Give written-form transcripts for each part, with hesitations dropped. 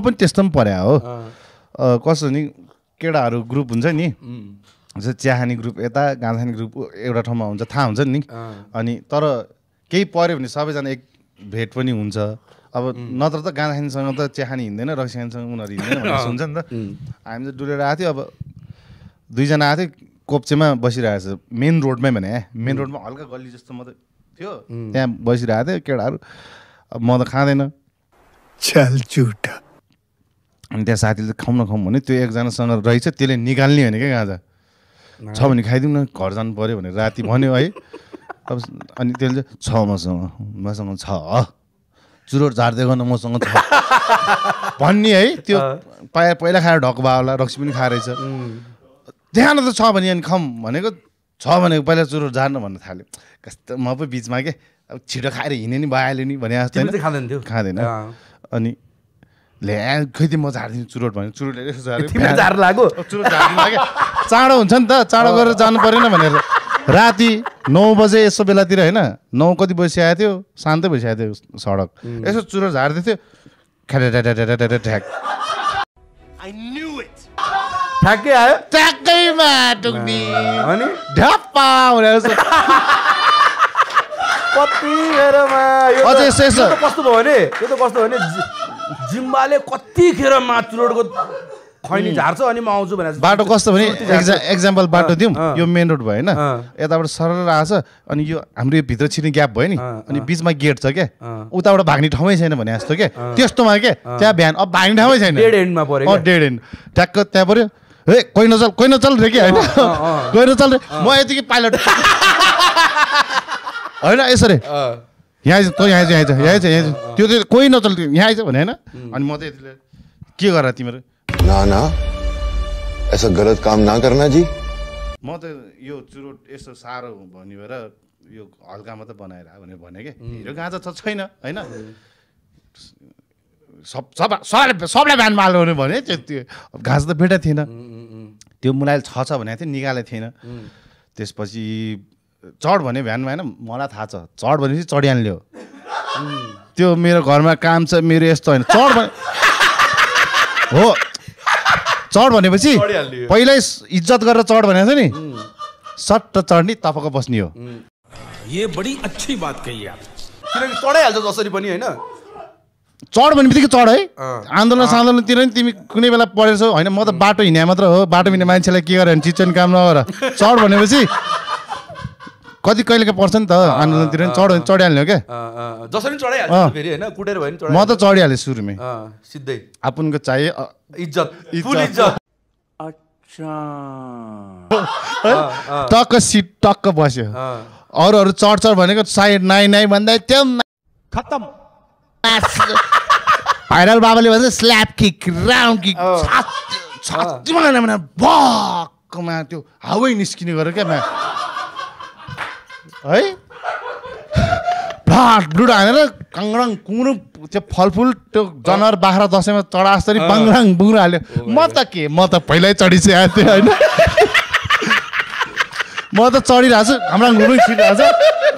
पनि त्यस्तो पनि पर्या हो कसो नि केटाहरू ग्रुप हुन्छ नि जस्तै चिया खाने ग्रुप यता गाँजा खाने ग्रुप एउटा ठाउँमा हुन्छ थाहा हुन्छ नि अनि तर केही पर्यो भने सबैजना एक भेट पनि हुन्छ अब नत्र त गाँजा खानेसँग त चिया खाने हिँड्दैन रक्सी खानेसँग उनीहरू हिँड्दैन भनेर हुन्छ नि त हामी त डुलेर आएको थियो अब दुईजना आएको थियो कोप्चेमा बसिरहेको छ मेन रोडमै भने मेन रोडमा हल्का गल्ली जस्तो मात्रै थियो त्यहाँ बसिरहेको थियो केटाहरू अब म त खाँदैन अनि त्यहाँ साथीले खाउँ न खाउँ भने त्यो एकजनासँग रहेछ त्यसले निकाल्ने भने क्या गाँजा छ भने खाइदिउँ न घर जानु पऱ्यो भनेर राति भन्यो है अब अनि त्यसले छ मसँग छ चुरोट झार्दै गर्न मसँग छ भन्ने है त्यो पहिला खाएर ढकबा होला रक्सी पनि खाएर रहेछ त्यहाँ न त छ भने अनि खाउँ भनेको छ भनेको पहिला चुरोट झार्न भन्न थाल्यो कस्तो म पो बिचमा के अब छिटो खाएर हिँड्ने नि भइहाल्यो नि भने जस्तो खाँदैन अनि ल्या खै म झारिदिन्छु चुरोट भने चुरोटले चुरोट झार्नु लाग्यो चाँडो हुन्छ नि त चाँडो गरेर जानु परेन भनेर राति 9 बजे यसो बेलातिर होइन 9 कति बसिआएको थियो शान्तै भइसकेको थियो सडक यसो चुरोट झार्दै थियो ठ्याक ठ्याक्कै आयो ट्याक्कैमा टुक्नी अनि ढप्पा भनेर कतिखेरमा अझै यसो कस्तो भयो भने यो त कस्तो भने जिम्बाले कतिखेरमा चुरोटको खैनी झार्छ अनि म आउँछु भनेर बाटो कस्तो भने एक्जाम्पल बाटो दिउँ यो मेन रोड भयो होइन यताबाट सरर आएछ अनि यो हाम्रो यो भित्र छिर्ने ग्याप भयो नि अनि बिचमा गेट छ क्या उताबाट भाग्ने ठाउँै छैन भने जस्तो क्या त्यस्तोमा के त्यहाँ बिहान अब भाग्ने ठाउँै छैन डेड एन्डमा पर्यो डेड एन्ड ट्याक्क त्यहाँ पर्यो ए कोही नचल रे कि होइन कोही नचल रे म यतिकै पाइलट होइन यसो रे यहाँ त्यो चाहिँ कोही नचल यहाँ आइज भने होइन अनि म त यतिले के गर तिमीहरू ना ऐसा गलत काम ना करना जी म त यो चुरोट यस्तो साह्रो भन्ने भएर यो हल्का मात्रै बनाएर भनेर भने कि हिरो गाँजा त छैन होइन सबलाई बिहानमा हाल्नु भने त्यो घाँस त भेटा थिएन त्यो मुलाले छ भने थियो निकालेको थिएन त्यसपछि चढ भने भ्यानमा होइन मलाई थाहा छ चढ भनेपछि चढिहाल्यो त्यो मेरो घरमा काम छ मेरो यस्तो होइन चढ भने हो चढ भनेपछि पहिल्यै इज्जत गरेर चढ भनेको छ नि सट्ट चढ्ने तपको बस्ने हो ये बड़ी अच्छी बात कही आप किनकि चढाइहाल्छ जसरी पनि होइन चढ भन्ने बित्तिकै चढ है आन्दोलनतिर नि तिमी कुनै बेला पढेछौ होइन म त बाटो हिँडे मात्र हो बाटो हिँड्ने मान्छेलाई के गरेर चिचन काम नगर चढ भनेपछि कति कहिलेका पर्छ नि त आन्दोलनतिर नि चढिहाल्ने हो क्या जसरी चढाइहाल्छ फेरि होइन कुटेर भयो नि म त चढिहालेँ सुरुमै सिधै आफूको चाहिए इज्जत फुल इज्जत टक्क सिट टक्क बस्यो अरूहरू चढ भनेको साइड नाइ भन्दा त्यो खत्म भाइरल बाबाले भन्छ स्ल्याप किक राउन्ड किक छातीमा भने बक्कमा त्यो हावै निस्किने गरेर क्या है भाट ब्लुड हानेर काङ्राङ कुङ्रुङ त्यो फलफुल त्यो जनावर बाख्रा दसैँमा चढा जसरी बाङ्राङ बुङ्रो हाल्यो म त पहिल्यै चढिसकेको थिएँ होइन म त चढिरहेको छु हाम्रो घुरुङ छिरिरहेको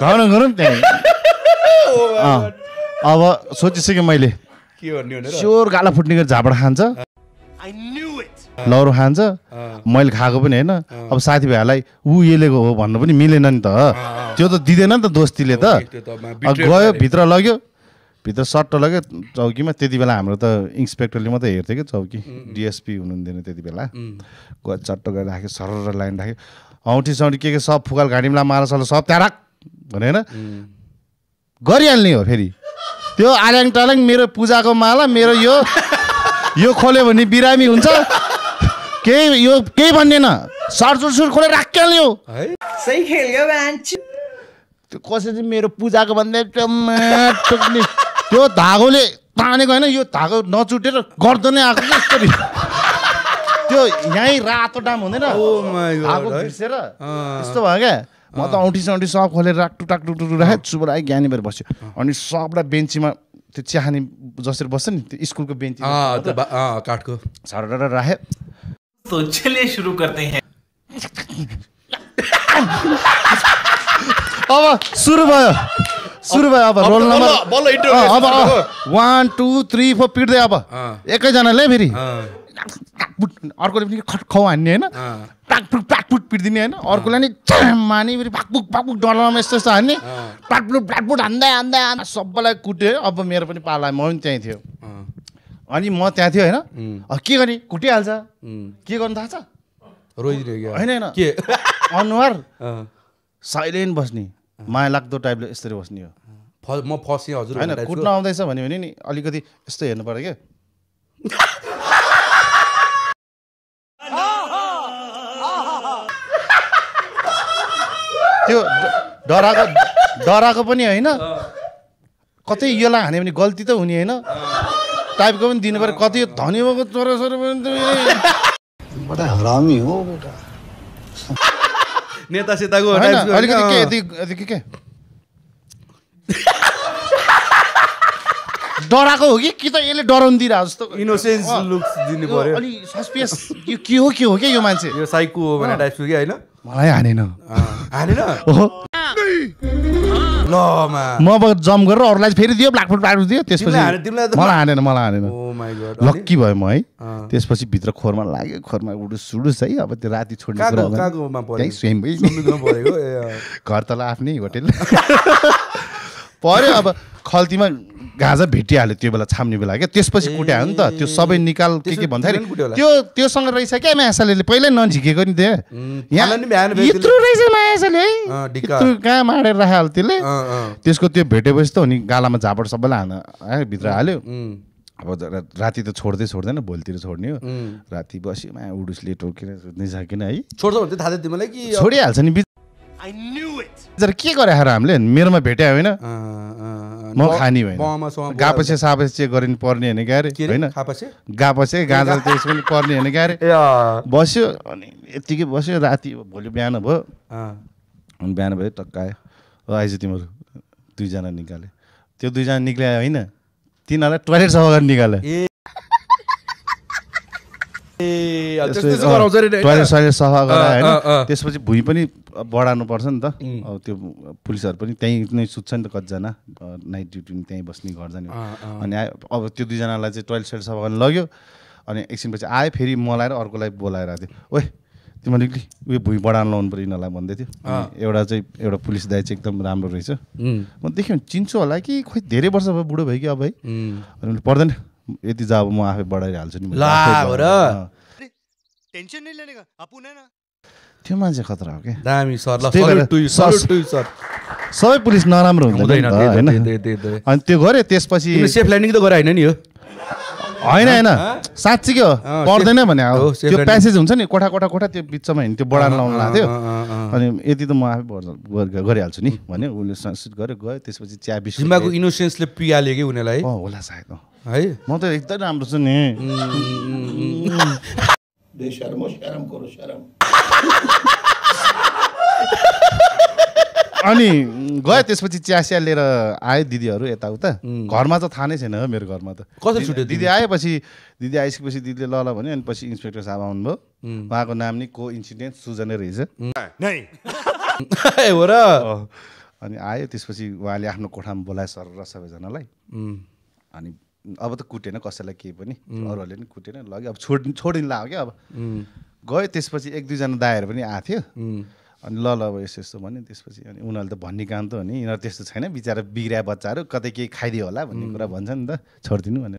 छ घुरुङ त्यहाँ अब सोचिसकेँ मैले स्योर गाला फुट्ने गरी झापड खान्छ लौरो खान्छ मैले खाएको पनि होइन अब साथीभाइहरूलाई यसले हो भन्नु पनि मिलेन नि त त्यो त दिँदैन नि त दोस्तीले त गयो भित्र लग्यो भित्र सट्ट लग्यो चौकीमा त्यति बेला हाम्रो त इन्सपेक्टरले मात्रै हेर्थ्यो कि चौकी डिएसपी हुनुहुन्थेन त्यति बेला गयो चट्ट गएर राख्यो सरर लाइन राख्यो औँठी सौठी के सब फुकाल घाँटीमा माला साला सब त्यहाँ राख भने होइन गरिहाल्ने हो फेरि त्यो आल्याङ टाल्याङ मेरो पूजाको माला मेरो यो खोल्यो भने बिरामी हुन्छ केही भन्दैन सरसुर खोलेर राखिहाल्ने हो सही खेल गयो मान्छे त्यो कसरी मेरो पूजाको भन्दै त्यो धागोले तानेको होइन यो धागो नचुटेर गर्दनै आएको जस्तो त्यो यहीँ रातो डाम हुँदैन धागो भिर्सेर यस्तो भयो क्या म त औँठी सौँठी सब खोलेर टुटाक राखेँ चुपर आएँ ज्ञानी भएर बस्यो अनि सबलाई बेन्चीमा त्यो चियाखाने जसरी बस्छ नि त्यो स्कुलको बेन्ची काठको साह्रो राखेँ तो चलिए शुरू करते हैं अब सुरु भयो सुरु भयो अब रोल नम्बर बल्ल इन्टरभ्यू अब 1 2 3 4 पिट्दै अब एकैजनाले फेरि अर्कोले पनि खौ हान्ने होइन टाकपुट पिट्दिने होइन अर्कोले नि माने फेरि भाकपुक डलामा यस्तो यस्तो हान्ने टाकपुट हान्दै सबैलाई कुट्यो अब मेरो पनि पाला म पनि त्यहीँ थियो अनि म त्यहाँ थियो होइन के गर्ने कुटिहाल्छ के गर्नु थाहा छ रोइदिने होइन के अनुहार साइलेन्ट बस्ने माया लाग्दो टाइपले यसरी बस्ने हो म फसेँ हजुर होइन कुट्न आउँदैछ भन्यो भने नि अलिकति यस्तो हेर्नु पर्यो क्या त्यो डराएको पनि होइन कतै यसलाई हान्यो भने गल्ती त हुने होइन टाइपको पनि दिनु पर्यो कति धनी भएको छोराछोरी पनि बड़ा हरामी हो बेटा नेता सेताको अलिकति के डराएको हो कि त यसले डराउनु दिइरहेको जस्तो इनोसेन्स लुक्स दिनु पर्यो अलि सस्पियस यो के हो क्या यो मान्छे यो साइको हो भने टाइपको कि होइन मलाई हानेन हानेन ल म अब जम गरेर अरूलाई फेरि दियो ब्ल्याकफुट दियो त्यसपछि मलाई हानेन ओ माइ गॉड लक्की भयो म है त्यसपछि भित्र खोरमा लाग्यो खोरमा सुडुस है अब त्यो राति छोड्ने कुरा कागोमा पर्यो समुद्रमा परेको घर तल आफ्नै होटेल पर्यो अब खल्तीमा गाजा भेटिहाल्यो त्यो बेला छाम्ने बेला क्या त्यसपछि कुट्यायो नि त त्यो सबै निकाल के भन्दाखेरि त्योसँग रहेछ क्या मायासाले पहिल्यै नझिकेको नि त्यहाँ यत्रो रहेछ मायासाले है यत्रो कहाँ माडेर राखेको त्यसले त्यसको त्यो भेटेपछि त हो नि गालामा झापड सबैलाई हान भित्र हाल्यो अब राति त छोड्दैन भोलितिर छोड्ने हो राति बस्यो माया उडुसले टोकेर निसाकिन है छोड्छ भने थाहा थियो तिमीलाई कि छोडिहाल्छ नि के गरे हामीले मेरोमा भेट्या होइन म खानी होइन गापसे सापसे चेक गरिनु पर्ने होइन क्या अरे होइन गापसे गाँजा त्यस पनि पर्ने होइन क्या अरे बस्यो अनि यत्तिकै बस्यो राति भोलि बिहान भयो अनि बिहान भयो टक्क आयो आइज तिमीहरू 2 जना निकाल्यो त्यो 2 जना निक्ल्यायो होइन तिनीहरूलाई टोइलेट सफा गर्न निकाल्यो टोइलेट सफा गरायो होइन त्यसपछि भुइँ पनि बढाउनु पर्छ नि त अब त्यो पुलिसहरू पनि त्यहीँ नै सुत्छ नि त कतिजना नाइट ड्युटी त्यहीँ बस्ने घर जाने अनि आयो अब त्यो 2 जनालाई चाहिँ टोइलेट सफा गर्न लग्यो अनि एकछिनपछि आयो फेरि मलाई र अर्कोलाई बोलाएर थियो ओए तिमीले उयो भुइँ बढाउनु लाउनु पऱ्यो यिनीहरूलाई भन्दै थियो एउटा पुलिस दाइ चाहिँ एकदम राम्रो रहेछ म देख्यो चिन्छु होला कि खोइ धेरै वर्ष भयो बुढो भयो कि अब है अनि पर्दैन यति जा अब म आफै बढाइहाल्छु नि त्यो मान्छे खतरा हो क्या दामी सर सबै पुलिस नराम्रो हुँदैन होइन अनि त्यो गऱ्यो त्यसपछि सेफ ल्यान्डिङ त गरे होइन नि हो होइन साँच्ची के हो पर्दैन भने त्यो प्यासेज हुन्छ नि कोठा त्यो बिचमा हिँड्नु त्यो बढाउन लाउनु लाग्थ्यो अनि यति त म आफै गरिहाल्छु नि भन्यो उसले संस्कृत गऱ्यो गयो त्यसपछि चिया बिस्कुट जिम्बाको इनोसेन्सले पियाल्यो कि उनीहरूलाई होला सायद है म त एकदम राम्रो छु नि अनि गयो त्यसपछि चिया लिएर आयो दिदीहरू यताउता घरमा त थाहा नै छैन हो मेरो घरमा त कसरी छुट्यो दिदी आएपछि दिदी आइसकेपछि दिदीले ल भन्यो अनि पछि इन्सपेक्टर साहब आउनुभयो उहाँको नाम नि को इन्सिडेन्ट सुजनै रहेछ हो र अनि आयो त्यसपछि उहाँले आफ्नो कोठामा बोलायो सर र सबैजनालाई अनि अब त कुटेन कसैलाई केही पनि अरूहरूले पनि कुटेन लग्यो अब छोडिनु लाग्यो क्या अब गयो त्यसपछि 1-2 जना दाइहरू पनि आएको थियो अनि ल अब यस्तो भन्यो त्यसपछि अनि उनीहरूले त भन्ने काम त हो नि यिनीहरू त्यस्तो छैन बिचरा बिग्रिया बच्चाहरू कतै केही खाइदियो होला भन्ने कुरा भन्छ नि त छोडिदिनु भनेर